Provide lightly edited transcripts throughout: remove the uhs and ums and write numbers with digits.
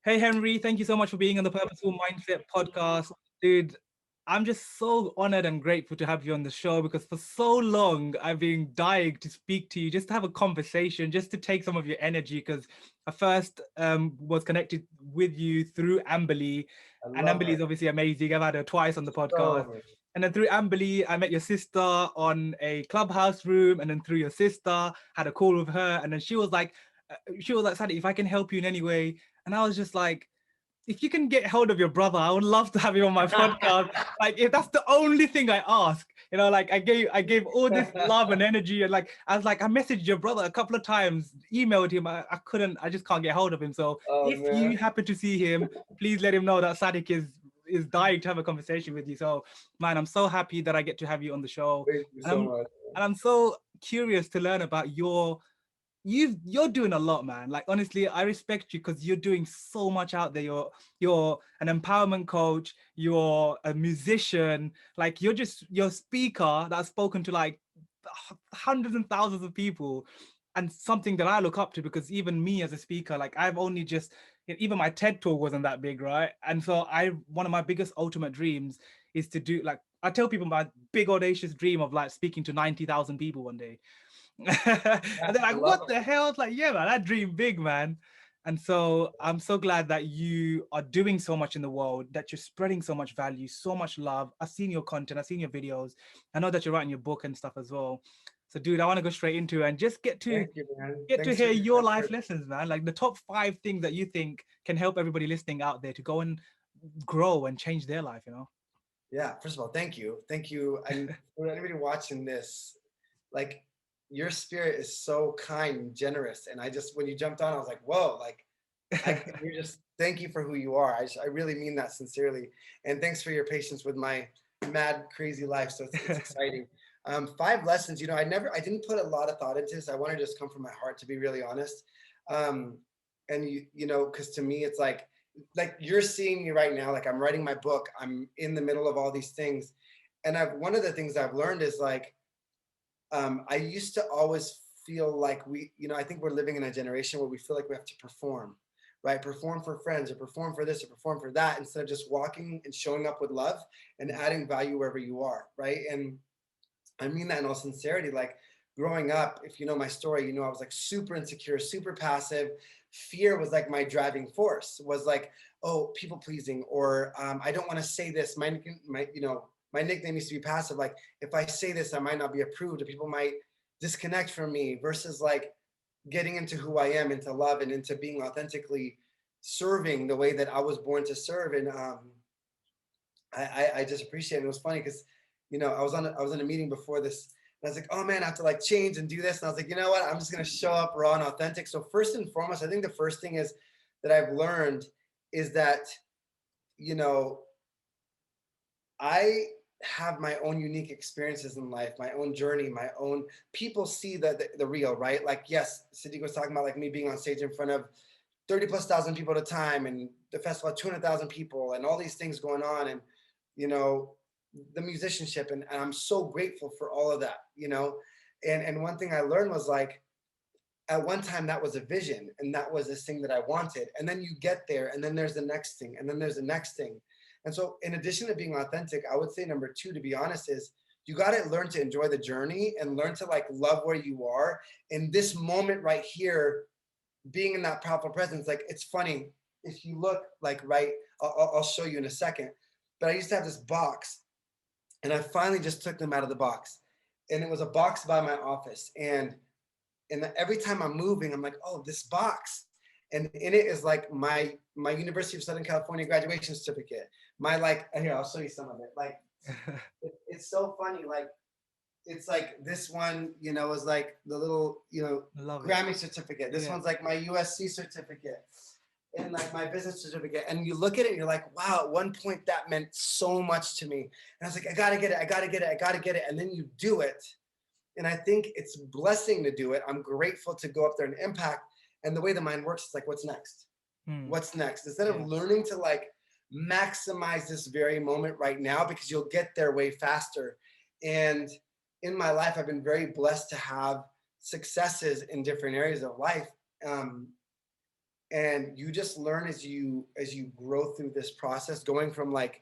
Hey, Henry, thank you so much for being on the Purposeful Mindset podcast. Dude, I'm just so honored and grateful to have you on the show because for so long I've been dying to speak to you, just to have a conversation, just to take some of your energy. Because I first was connected with you through Amberly, I and love Amberly her is obviously amazing. I've had her twice on the podcast. so And then through Amberly, I met your sister on a clubhouse room. And then through your sister, had a call with her. And then she was like, Sadie, if I can help you in any way. And I was just like, if you can get hold of your brother, I would love to have him on my podcast. Like, if that's the only thing I ask, like I gave all this love and energy, and like I messaged your brother a couple of times, emailed him, I couldn't, I just can't get hold of him. So Oh if you man, happen to see him, please let him know that Sadiq is dying to have a conversation with you. So man, I'm so happy that I get to have you on the show, thank you and so I'm much. and I'm so curious to learn about you're doing a lot, man. Like honestly, I respect you because you're doing so much out there. You're an empowerment coach, you're a musician, like you're a speaker that's spoken to like hundreds and thousands of people, and something that I look up to because even me as a speaker, like I've only just even my TED talk wasn't that big, right? And so I one of my biggest ultimate dreams is to do, like, I tell people my big audacious dream of like speaking to 90,000 people one day. Yeah, And they're I like, love what it. the hell? It's like, yeah, man, I dream big, man. And so I'm so glad that you are doing so much in the world, that you're spreading so much value, so much love. I've seen your content, I've seen your videos. I know that you're writing your book and stuff as well. So, dude, I want to go straight into it and just get to Thank you, man. get to Thanks for hear your your kind life words. lessons, man. Like the top 5 things that you think can help everybody listening out there to go and grow and change their life. Yeah, first of all, thank you, and for anybody watching this, like your spirit is so kind and generous, and I just when you jumped on, I was like, whoa, like you're just thank you for who you are. I really mean that sincerely, and thanks for your patience with my mad crazy life. So it's exciting. 5 lessons. I didn't put a lot of thought into this. I want to just come from my heart, to be really honest. Um, and because to me, it's like you're seeing me right now. Like I'm writing my book. I'm in the middle of all these things, and one of the things I've learned is like I used to always feel like I think we're living in a generation where we feel like we have to perform, right? Perform for friends or perform for this or perform for that instead of just walking and showing up with love and adding value wherever you are, right? And I mean that in all sincerity. Like growing up, if you know my story, I was like super insecure, super passive. Fear was like my driving force. Was like, oh, people pleasing, or I don't want to say this. My nickname used to be passive. Like if I say this, I might not be approved, or people might disconnect from me. Versus like getting into who I am, into love, and into being authentically serving the way that I was born to serve. And I just appreciate it. It was funny because, I was in a meeting before this, and I was like, oh man, I have to like change and do this. And I was like, you know what? I'm just gonna show up raw and authentic. So first and foremost, I think the first thing is that I've learned is that, you know, I have my own unique experiences in life, my own journey, my own people see the real, right? Like, yes, Sadiq was talking about like me being on stage in front of 30 plus thousand people at a time, and the festival had 200,000 people and all these things going on. And, you know, the musicianship. And I'm so grateful for all of that, and one thing I learned was like, at one time that was a vision and that was this thing that I wanted. And then you get there and then there's the next thing and then there's the next thing. And so in addition to being authentic, I would say number two, to be honest, is you got to learn to enjoy the journey and learn to like love where you are in this moment right here, being in that powerful presence. Like it's funny if you look like right, I'll show you in a second, but I used to have this box and I finally just took them out of the box, and it was a box by my office. And every time I'm moving, I'm like, oh, this box. And in it is like my University of Southern California graduation certificate. My like here, I'll show you some of it. Like it's so funny. Like it's like this one, is like the little, Love it. Grammy certificate. This Yeah. one's like my USC certificate and like my business certificate. And you look at it and you're like, wow, at one point that meant so much to me. And I was like, I gotta get it, I gotta get it, I gotta get it. And then you do it, and I think it's a blessing to do it. I'm grateful to go up there and impact. And the way the mind works, it's like, what's next? Hmm. What's next? Instead of Yeah. learning to like maximize this very moment right now, because you'll get there way faster. And in my life, I've been very blessed to have successes in different areas of life. Um, And you just learn as you grow through this process, going from like,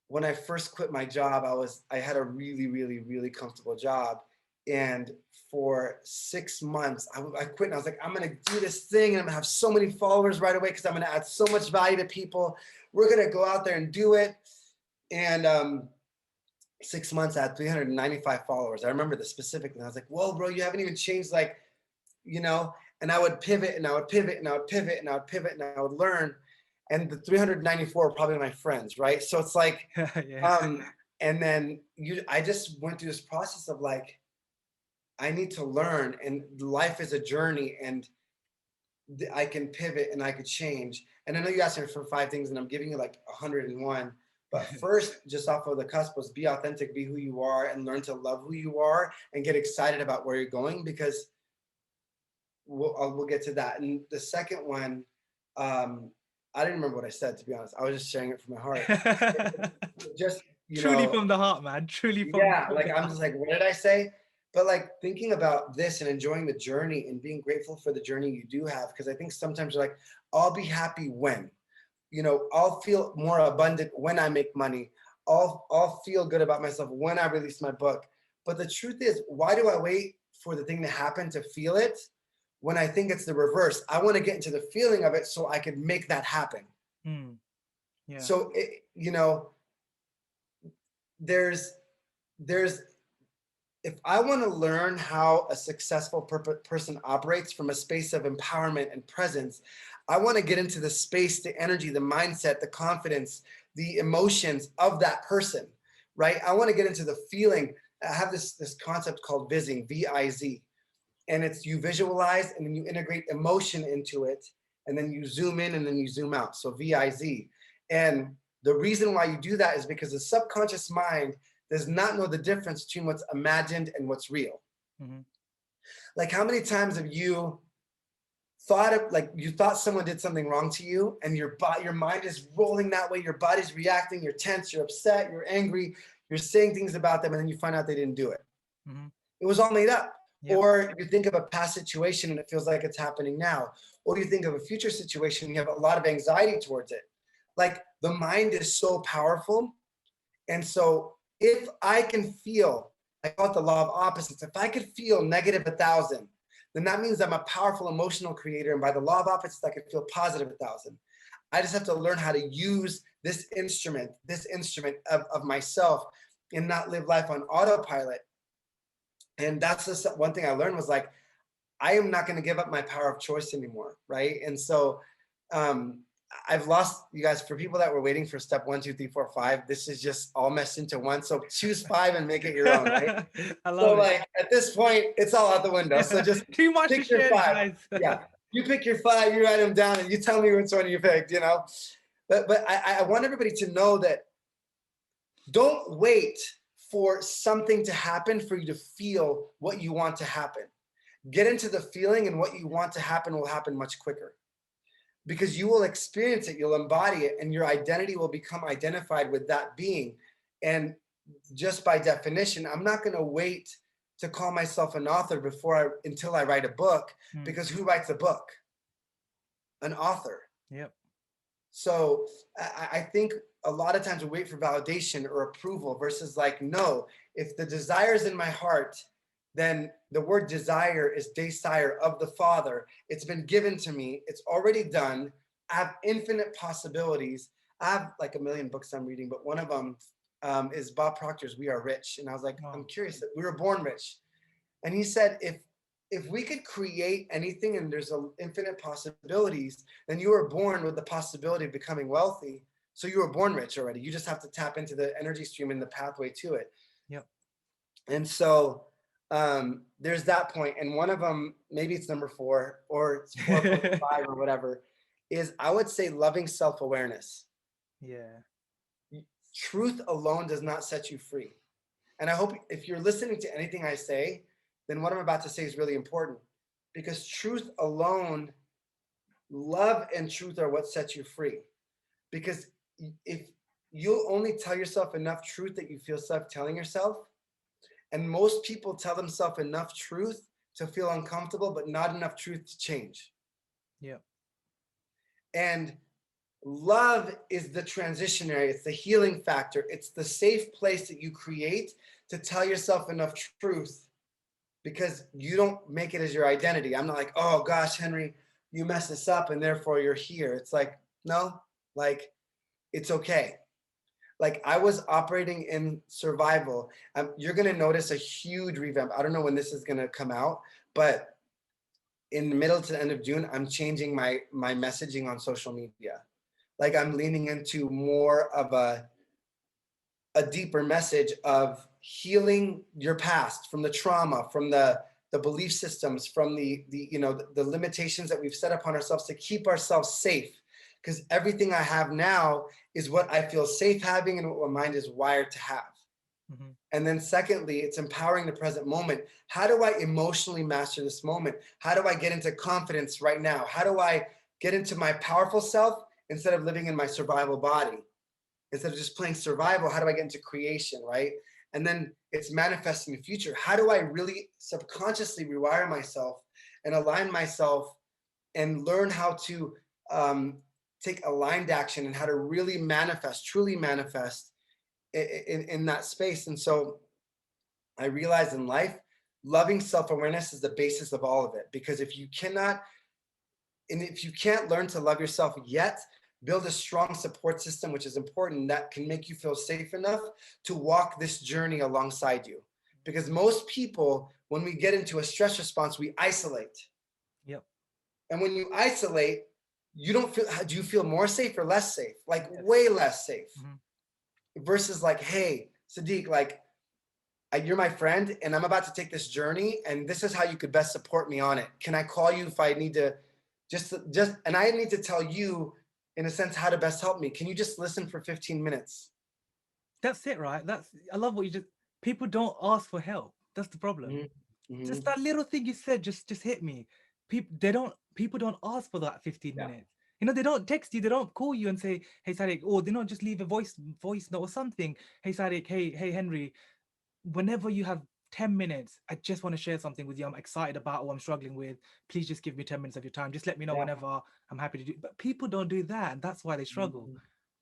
when I first quit my job, I had a really, really, really comfortable job. And for 6 months, I quit and I was like, I'm going to do this thing and I'm going to have so many followers right away because I'm going to add so much value to people. We're going to go out there and do it. And 6 months, I had 395 followers. I remember this specifically. I was like, whoa, bro, you haven't even changed, like, you know, and I would pivot and I would pivot and I would pivot and I would pivot and I would learn. And the 394 are probably my friends, right? So it's like, Yeah. and then I just went through this process of like, I need to learn, and life is a journey, and I can pivot and I could change. And I know you asked me for 5 things, and I'm giving you like 101. But first, just off of the cusp, was be authentic, be who you are, and learn to love who you are, and get excited about where you're going, because we'll get to that. And the second one, I didn't remember what I said, to be honest. I was just sharing it from my heart. Just, Truly from the heart, man. Truly from yeah, the like I'm heart. just like, what did I say? But like thinking about this and enjoying the journey and being grateful for the journey you do have, because I think sometimes you're like, I'll be happy when, I'll feel more abundant when I make money. I'll feel good about myself when I release my book. But the truth is, why do I wait for the thing to happen to feel it when I think it's the reverse? I want to get into the feeling of it so I can make that happen. Yeah. So, there's if I want to learn how a successful person operates from a space of empowerment and presence, I want to get into the space, the energy, the mindset, the confidence, the emotions of that person, right? I want to get into the feeling. I have this concept called Vizing, V-I-Z, and it's you visualize and then you integrate emotion into it, and then you zoom in and then you zoom out. So V-I-Z. And the reason why you do that is because the subconscious mind does not know the difference between what's imagined and what's real. Like, how many times have you thought someone did something wrong to you, and your mind is rolling that way, your body's reacting, you're tense, you're upset, you're angry, you're saying things about them, and then you find out they didn't do it. It was all made up. Yep. Or you think of a past situation and it feels like it's happening now. Or you think of a future situation and you have a lot of anxiety towards it. Like, the mind is so powerful. And so if I can feel, I call it the law of opposites, if I could feel negative 1,000, then that means I'm a powerful emotional creator. And by the law of opposites, I can feel positive 1,000. I just have to learn how to use this instrument of myself, and not live life on autopilot. And that's just one thing I learned, was like, I am not going to give up my power of choice anymore, right? And so I've lost, you guys, for people that were waiting for step 1, 2, 3, 4, 5, this is just all meshed into one. So choose 5 and make it your own, right? I love so it. Like, at this point, it's all out the window. So just too much pick to your share, 5. guys. Yeah, you pick your 5, you write them down, and you tell me which one you picked, But I want everybody to know that don't wait for something to happen for you to feel what you want to happen. Get into the feeling, and what you want to happen will happen much quicker, because you will experience it, you'll embody it, and your identity will become identified with that being. And just by definition, I'm not going to wait to call myself an author until I write a book, because who writes a book? An author. Yep. So I think a lot of times we wait for validation or approval, versus like, no, if the desire is in my heart, then the word desire is desire of the Father. It's been given to me. It's already done. I have infinite possibilities. I have like a million books I'm reading, but one of them is Bob Proctor's We Are Rich. And I was like, I'm curious, that we were born rich. And he said, if we could create anything and there's infinite possibilities, then you were born with the possibility of becoming wealthy. So you were born rich already. You just have to tap into the energy stream and the pathway to it. Yep. And so there's that point. And one of them, maybe it's number 4 or it's 4.5 or whatever, is, I would say, loving self-awareness. Yeah. Truth alone does not set you free. And I hope if you're listening to anything I say, then what I'm about to say is really important, because truth alone, love and truth are what sets you free. Because if you'll only tell yourself enough truth that you feel safe telling yourself, and most people tell themselves enough truth to feel uncomfortable, but not enough truth to change. Yeah. And love is the transitionary. It's the healing factor. It's the safe place that you create to tell yourself enough truth, because you don't make it as your identity. I'm not like, oh gosh, Henry, you messed this up and therefore you're here. It's like, no, like, it's okay. Like, I was operating in survival. You're going to notice a huge revamp. I don't know when this is going to come out, but in the middle to the end of June, I'm changing my messaging on social media. Like, I'm leaning into more of a deeper message of healing your past from the trauma, from the belief systems, from the the limitations that we've set upon ourselves to keep ourselves safe. Because everything I have now is what I feel safe having and what my mind is wired to have. Mm-hmm. And then secondly, it's empowering the present moment. How do I emotionally master this moment? How do I get into confidence right now? How do I get into my powerful self instead of living in my survival body? Instead of just playing survival, how do I get into creation, right? And then it's manifesting the future. How do I really subconsciously rewire myself and align myself and learn how to take aligned action and how to really manifest, truly manifest in that space? And so I realized in life, loving self-awareness is the basis of all of it. Because if you cannot, and if you can't learn to love yourself yet, build a strong support system, which is important, that can make you feel safe enough to walk this journey alongside you. Because most people, when we get into a stress response, we isolate. Yep. And when you isolate, you don't feel, do you feel more safe or less safe? Like, Yes. way less safe. Mm-hmm. Versus like, hey, Sadiq, like, you're my friend and I'm about to take this journey and this is how you could best support me on it. Can I call you if I need to and I need to tell you in a sense how to best help me. Can you just listen for 15 minutes? That's it, right? I love what you just, people don't ask for help. That's the problem. Mm-hmm. Just that little thing you said just hit me. People don't ask for that 15 Yeah. minutes. You know, they don't text you, they don't call you and say, hey Sadiq, or they don't just leave a voice note or something. Hey Sadiq, hey Henry, whenever you have 10 minutes, I just want to share something with you. I'm excited about what I'm struggling with. Please just give me 10 minutes of your time. Just let me know Yeah. whenever. I'm happy to do. But people don't do that, and that's why they struggle. Mhm.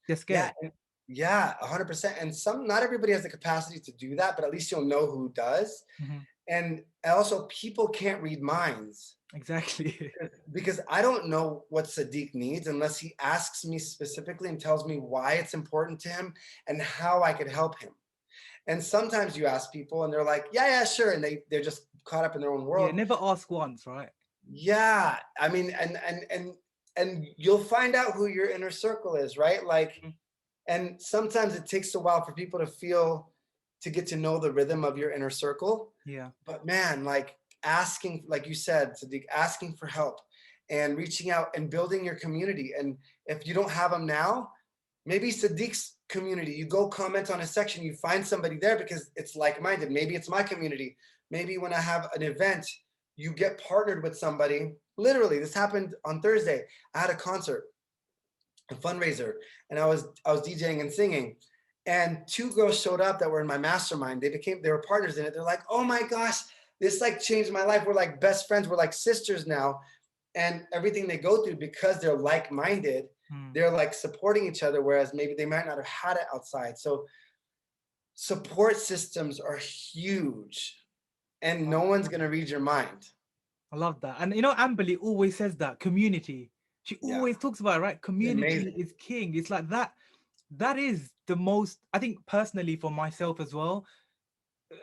They're Yeah. scared. Yeah, 100%. And not everybody has the capacity to do that, but at least you'll know who does. Mhm. And also, people can't read minds. Exactly. Because I don't know what Sadiq needs unless he asks me specifically and tells me why it's important to him and how I could help him. And sometimes you ask people and they're like, yeah, sure. And they're just caught up in their own Yeah, world. never ask once, right? Yeah. I mean, and you'll find out who your inner circle is, right? Like, Mhm. and sometimes it takes a while for people to get to know the rhythm of your inner circle. Yeah. But man, like, asking, like you said, Sadiq, asking for help and reaching out and building your community. And if you don't have them now, maybe Sadiq's community, you go comment on a section, you find somebody there because it's like-minded. Maybe it's my community. Maybe when I have an event, you get partnered with somebody. Literally, this happened on Thursday. I had a concert, a fundraiser, and I was DJing and singing. And two girls showed up that were in my mastermind. They were partners in it. They're like, oh my gosh, this like changed my life. We're like best friends. We're like sisters now. And everything they go through, because they're like-minded, they're like supporting each other, whereas maybe they might not have had it outside. So support systems are huge, and no one's going to read your mind. I love that. And you know, Amberly always says that community. She Yeah. always talks about it, right? Community Amazing. is king. It's like that. That is the most, I think personally for myself as well.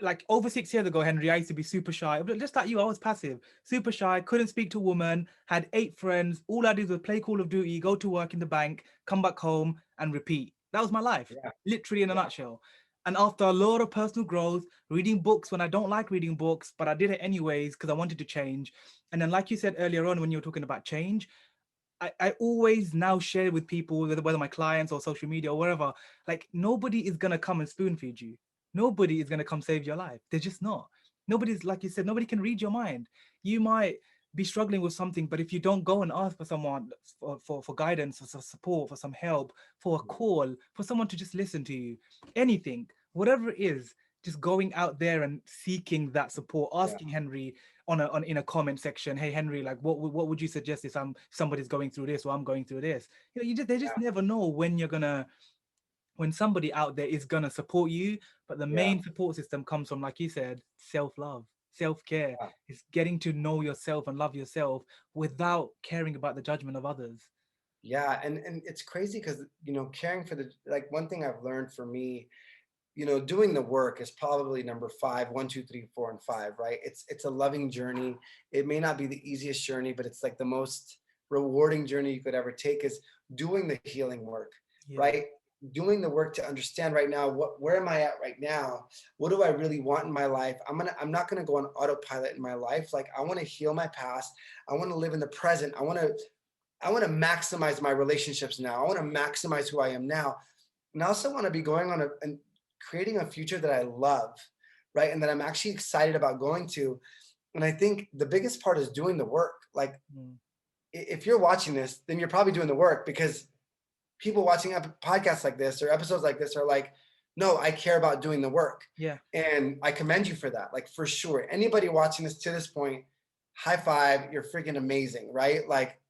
Like over 6 years ago, Henry, I used to be super shy. Just like you, I was passive, super shy, couldn't speak to a woman, had 8 friends. All I did was play Call of Duty, go to work in the bank, come back home and repeat. That was my life, Yeah. literally in a Yeah. nutshell. And after a lot of personal growth, reading books when I don't like reading books, but I did it anyways because I wanted to change. And then, like you said earlier on, when you were talking about change, I always now share with people, whether my clients or social media or wherever, like nobody is going to come and spoon feed you. Nobody is going to come save your life. They're just not. Nobody's, like you said, nobody can read your mind. You might be struggling with something, but if you don't go and ask for someone for guidance, for some support, for some help, for a call, for someone to just listen to you, anything, whatever it is, just going out there and seeking that support, Yeah. asking Henry on in a comment section, hey Henry, like what would you suggest if somebody's going through this or I'm going through this? You know, they just Yeah. never know when somebody out there is gonna support you. But the Yeah. main support system comes from, like you said, self-love, self-care. Yeah. It's getting to know yourself and love yourself without caring about the judgment of others. Yeah. And it's crazy because, caring for like one thing I've learned for me, doing the work is probably number five, 1, 2, 3, 4, and 5, right? It's a loving journey. It may not be the easiest journey, but it's like the most rewarding journey you could ever take is doing the healing work, Yeah. right? Doing the work to understand right now, where am I at right now? What do I really want in my life? I'm not gonna go on autopilot in my life. Like I want to heal my past. I want to live in the present. I want to maximize my relationships now. I want to maximize who I am now. And I also want to be going on and creating a future that I love, right? And that I'm actually excited about going to. And I think the biggest part is doing the work. Like Mm. if you're watching this, then you're probably doing the work, because people watching podcasts like this or episodes like this are like, no, I care about doing the work. Yeah. And I commend you for that. Like for sure. Anybody watching this to this point, high five, you're freaking amazing, right? Like,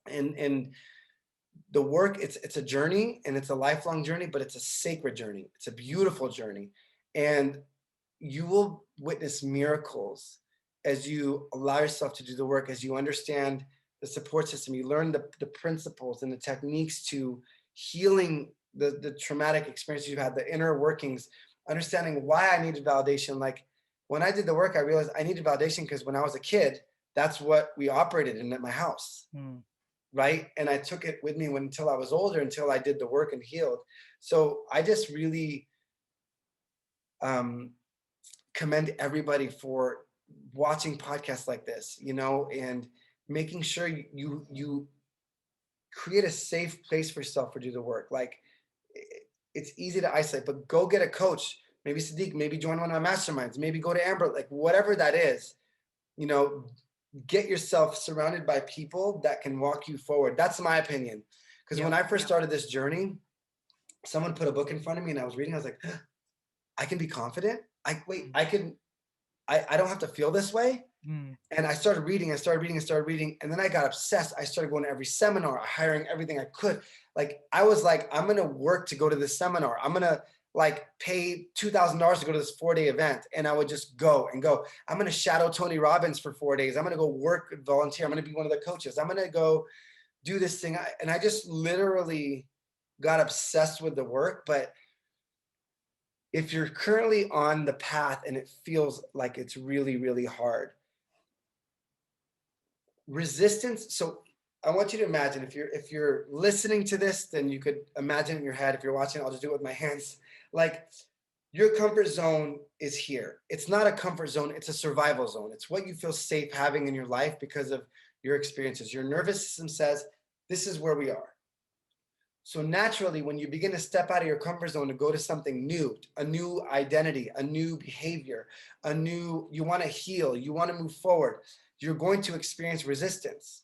and the work, it's a journey, and it's a lifelong journey, but it's a sacred journey. It's a beautiful journey. And you will witness miracles as you allow yourself to do the work, as you understand the support system. You learn the principles and the techniques to healing the traumatic experiences you've had, the inner workings, understanding why I needed validation. Like when I did the work, I realized I needed validation because when I was a kid, that's what we operated in at my house. Mm. Right. And I took it with me until I was older, until I did the work and healed. So I just really commend everybody for watching podcasts like this, and making sure you create a safe place for yourself to do the work. Like it's easy to isolate, but go get a coach, maybe Sadiq, maybe join one of my masterminds, maybe go to Ammar, like whatever that is, get yourself surrounded by people that can walk you forward. That's my opinion. Because when I first started this journey, someone put a book in front of me and I was reading, I was like, I can be confident. I don't have to feel this way. Mm. And I started reading, and then I got obsessed. I started going to every seminar, hiring everything I could. Like I was like, I'm gonna work to go to this seminar. I'm gonna like pay $2,000 to go to this 4-day event, and I would just go and go. I'm gonna shadow Tony Robbins for 4 days. I'm gonna go work, volunteer. I'm gonna be one of the coaches. I'm gonna go do this thing. And I just literally got obsessed with the work. But if you're currently on the path and it feels like it's really, really hard, resistance. So I want you to imagine, if you're listening to this, then you could imagine in your head. If you're watching, I'll just do it with my hands. Like your comfort zone is here. It's not a comfort zone, it's a survival zone. It's what you feel safe having in your life because of your experiences. Your nervous system says, this is where we are. So naturally, when you begin to step out of your comfort zone to go to something new, a new identity, a new behavior, you want to heal, you want to move forward, you're going to experience resistance,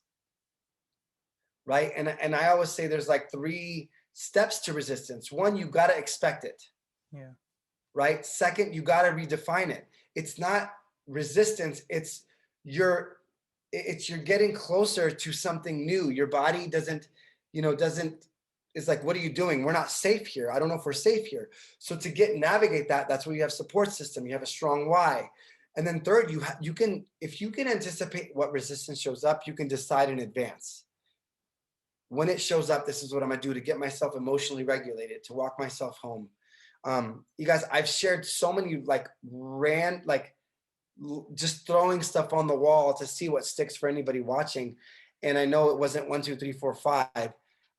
right? And I always say there's like 3 steps to resistance. One, you got to expect it. Yeah. Right? Second, you got to redefine it. It's not resistance, it's you're getting closer to something new. Your body doesn't it's like, what are you doing? We're not safe here. I don't know if we're safe here. So to navigate that's where you have support system. You have a strong why. And then third, you can, if you can anticipate what resistance shows up, you can decide in advance. When it shows up, this is what I'm gonna do to get myself emotionally regulated, to walk myself home. You guys, I've shared so many just throwing stuff on the wall to see what sticks for anybody watching. And I know it wasn't 1, 2, 3, 4, 5.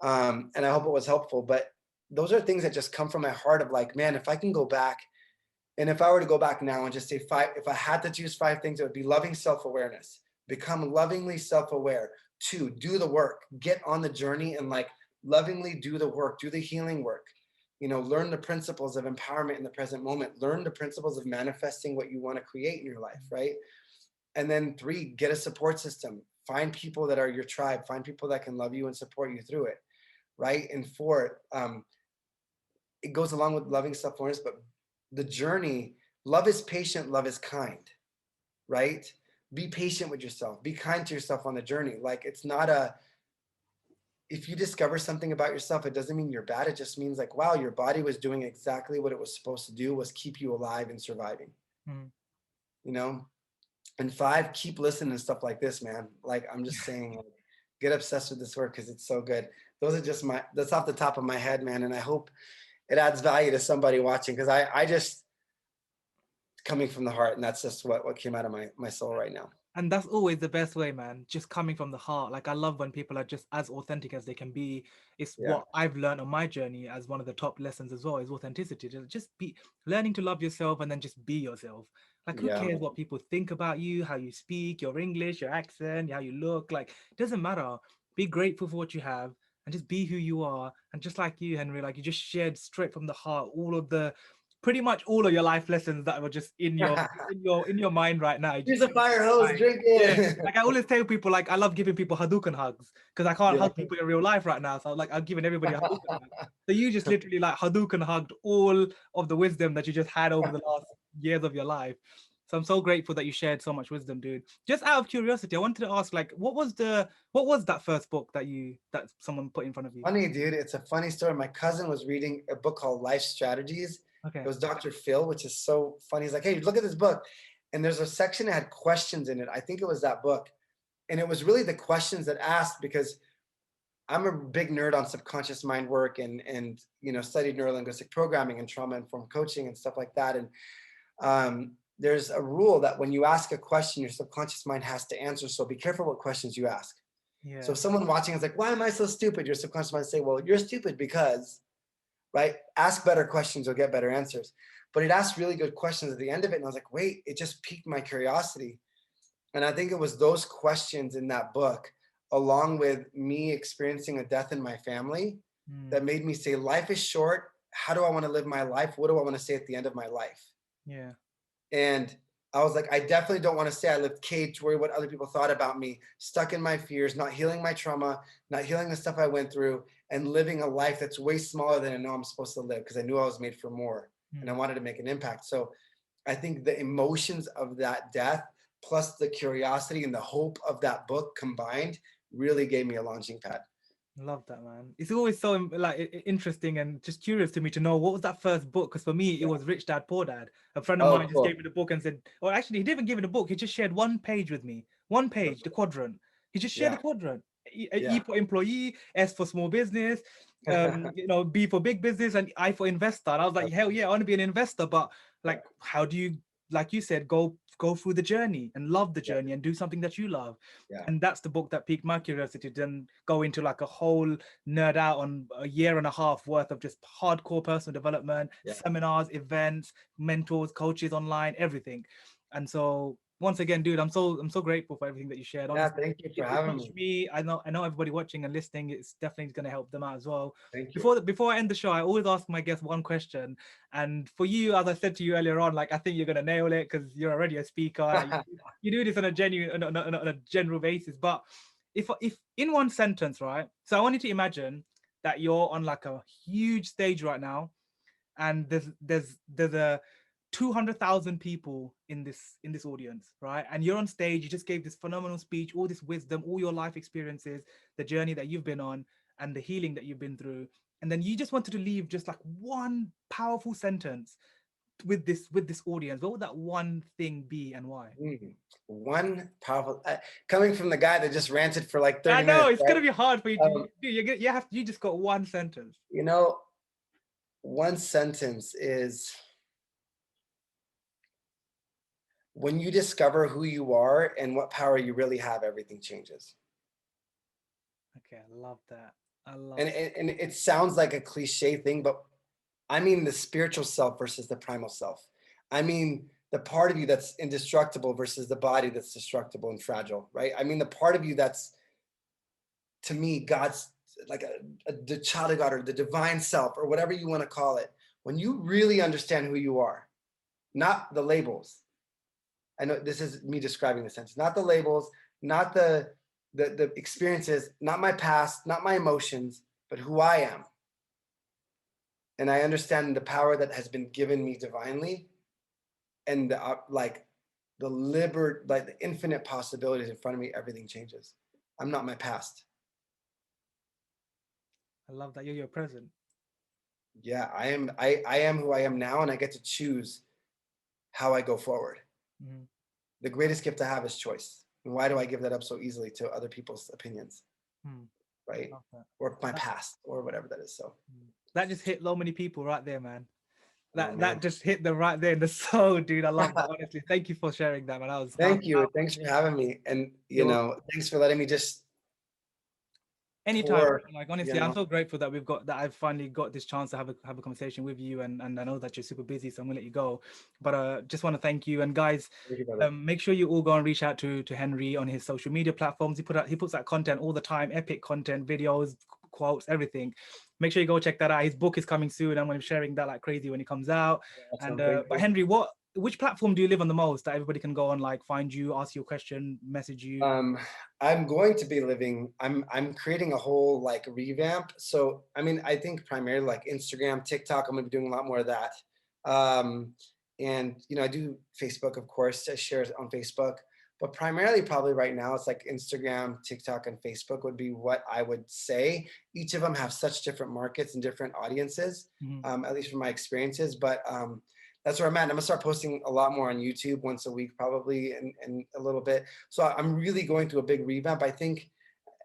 And I hope it was helpful, but those are things that just come from my heart of like, man, if I can go back, and if I were to go back now and just say 5, if I had to choose 5 things, it would be loving self-awareness, become lovingly self-aware. 2, do the work, get on the journey and like lovingly do the work, do the healing work, learn the principles of empowerment in the present moment, learn the principles of manifesting what you want to create in your life, right? And then 3, get a support system, find people that are your tribe, find people that can love you and support you through it, right? And 4, it goes along with loving self-awareness, but the journey Love is patient, love is kind, right? Be patient with yourself. Be kind to yourself on the journey. Like, it's not a, if you discover something about yourself, it doesn't mean you're bad. It just means like, wow, your body was doing exactly what it was supposed to do, was keep you alive and surviving, Mm. you know? And 5, keep listening to stuff like this, man. Like, I'm just saying, like, get obsessed with this work because it's so good. Those are just that's off the top of my head, man. And I hope it adds value to somebody watching, because I just, coming from the heart, and that's just what came out of my soul right now. And that's always the best way, man. Just coming from the heart. Like I love when people are just as authentic as they can be. It's Yeah. what I've learned on my journey as one of the top lessons as well, is authenticity. Just be learning to love yourself and then just be yourself. Like who Yeah. cares what people think about you, how you speak, your English, your accent, how you look. Like it doesn't matter. Be grateful for what you have and just be who you are. And just like you, Henry, like you just shared straight from the heart all of the pretty much all of your life lessons that were just in your mind right now. You Here's just a fire hose, like, drink yeah, it. like I always tell people, like I love giving people Hadouken hugs because I can't Yeah. hug people in real life right now. So like I'm giving everybody a Hadouken hug. So you just literally like Hadouken hugged all of the wisdom that you just had over the last years of your life. So I'm so grateful that you shared so much wisdom, dude. Just out of curiosity, I wanted to ask, like, what was that first book that someone put in front of you? Funny, dude. It's a funny story. My cousin was reading a book called Life Strategies. Okay. It was Dr. Phil, which is so funny. He's like, hey, look at this book. And there's a section that had questions in it. I think it was that book. And it was really the questions that asked, because I'm a big nerd on subconscious mind work and studied neurolinguistic programming and trauma informed coaching and stuff like that. And there's a rule that when you ask a question, your subconscious mind has to answer. So be careful what questions you ask. So Yeah. if someone watching is like, why am I so stupid? Your subconscious mind say, well, you're stupid because, right? Ask better questions, you'll get better answers. But it asked really good questions at the end of it. And I was like, wait, it just piqued my curiosity. And I think it was those questions in that book, along with me experiencing a death in my family, that made me say, life is short. How do I want to live my life? What do I want to say at the end of my life? Yeah. And I was like, I definitely don't want to say I lived caged, worried what other people thought about me, stuck in my fears, not healing my trauma, not healing the stuff I went through, and living a life that's way smaller than I know I'm supposed to live, because I knew I was made for more and I wanted to make an impact. So I think the emotions of that death, plus the curiosity and the hope of that book combined, really gave me a launching pad. Love that, man. It's always so interesting and just curious to me to know what was that first book. Because for me, it was Rich Dad Poor Dad. A friend of Oh, mine just cool. gave me the book and said, or actually, he didn't even give me the book. He just shared one page with me. One page, the quadrant. He just shared the Yeah. quadrant. Yeah. E for employee, S for small business, B for big business, and I for investor. And I was like, hell yeah, I want to be an investor, but like, how do you, like you said, go through the journey and love the Yeah. journey and do something that you love? Yeah. And that's the book that piqued my curiosity. Then go into like a whole nerd out on a year and a half worth of just hardcore personal development, Yeah. seminars, events, mentors, coaches online, everything. And so once again, dude, I'm so grateful for everything that you shared. Yeah. Honestly, Thank you for it having touched me. me. I know everybody watching and listening, it's definitely going to help them out as well. Thank you. Before I end the show, I always ask my guests one question. And for you, as I said to you earlier on, like I think you're going to nail it because you're already a speaker. Like, you do this on a genuine, on a general basis. But if in one sentence, right? So I want you to imagine that you're on like a huge stage right now, and there's a 200,000 people in this audience, right? And you're on stage. You just gave this phenomenal speech, all this wisdom, all your life experiences, the journey that you've been on, and the healing that you've been through. And then you just wanted to leave just like one powerful sentence with this audience. What would that one thing be, and why? One powerful, coming from the guy that just ranted for like 30 I know minutes, it's right? gonna be hard for you to do. You just got one sentence. One sentence is, when you discover who you are and what power you really have, everything changes. Okay, I love that. I love And it sounds like a cliche thing, but I mean the spiritual self versus the primal self. I mean the part of you that's indestructible versus the body that's destructible and fragile, right? I mean the part of you that's, to me, God's, like the child of God, or the divine self, or whatever you want to call it. When you really understand who you are, not the labels. I know this is me describing the sense, not the labels, not the experiences, not my past, not my emotions, but who I am. And I understand the power that has been given me divinely. and like the infinite possibilities in front of me, everything changes. I'm not my past. I love that. You're your present. Yeah, I am who I am now, and I get to choose how I go forward. Mhm. The greatest gift I have is choice. And why do I give that up so easily to other people's opinions? Right? Love that. Or my past or whatever that is. So That just hit so many people right there, man. oh, That man. just hit them right there in the soul, dude. I love that. Honestly, thank you for sharing that, man. That was Thank you. Thanks for having me. And thanks for letting me just anytime. pour, Like honestly, I'm so grateful that I've finally got this chance to have a conversation with you, and I know that you're super busy, so I'm gonna let you go. But just want to thank you. And guys, thank you, brother. make sure you all go and reach out to Henry on his social media platforms. He puts out content all the time, epic content, videos, quotes, everything. Make sure you go check that out. His book is coming soon. I'm going to be sharing that like crazy when it comes out. Awesome. And but Henry, which platform do you live on the most that everybody can go on, like find you, ask you a question, message you? I'm going to be I'm creating a whole like revamp. So I mean, I think primarily like Instagram, TikTok, I'm gonna be doing a lot more of that. And I do Facebook, of course. I share it on Facebook, but primarily probably right now it's like Instagram, TikTok, and Facebook would be what I would say. Each of them have such different markets and different audiences, at least from my experiences. But that's where I'm at. And I'm gonna start posting a lot more on YouTube once a week, probably, and a little bit. So I'm really going through a big revamp, I think.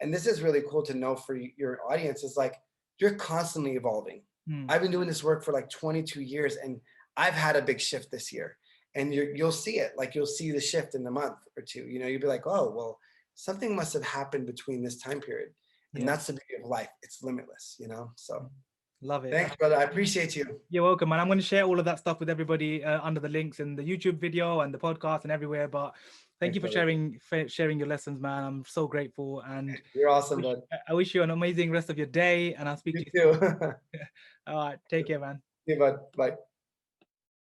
And this is really cool to know for your audience, is like, you're constantly evolving. I've been doing this work for like 22 years, and I've had a big shift this year. And you'll see it, like you'll see the shift in a month or two. You'll be like, oh, well, something must have happened between this time period. And that's the beauty of life. It's limitless, so. Love it. Thanks, brother. I appreciate you. You're welcome, man. I'm going to share all of that stuff with everybody under the links in the YouTube video and the podcast and everywhere. But thank you for sharing your lessons, man. I'm so grateful, and you're awesome, bud. I wish you an amazing rest of your day, and I'll speak to you too. soon. All right, take care, man. See you, bud. Bye.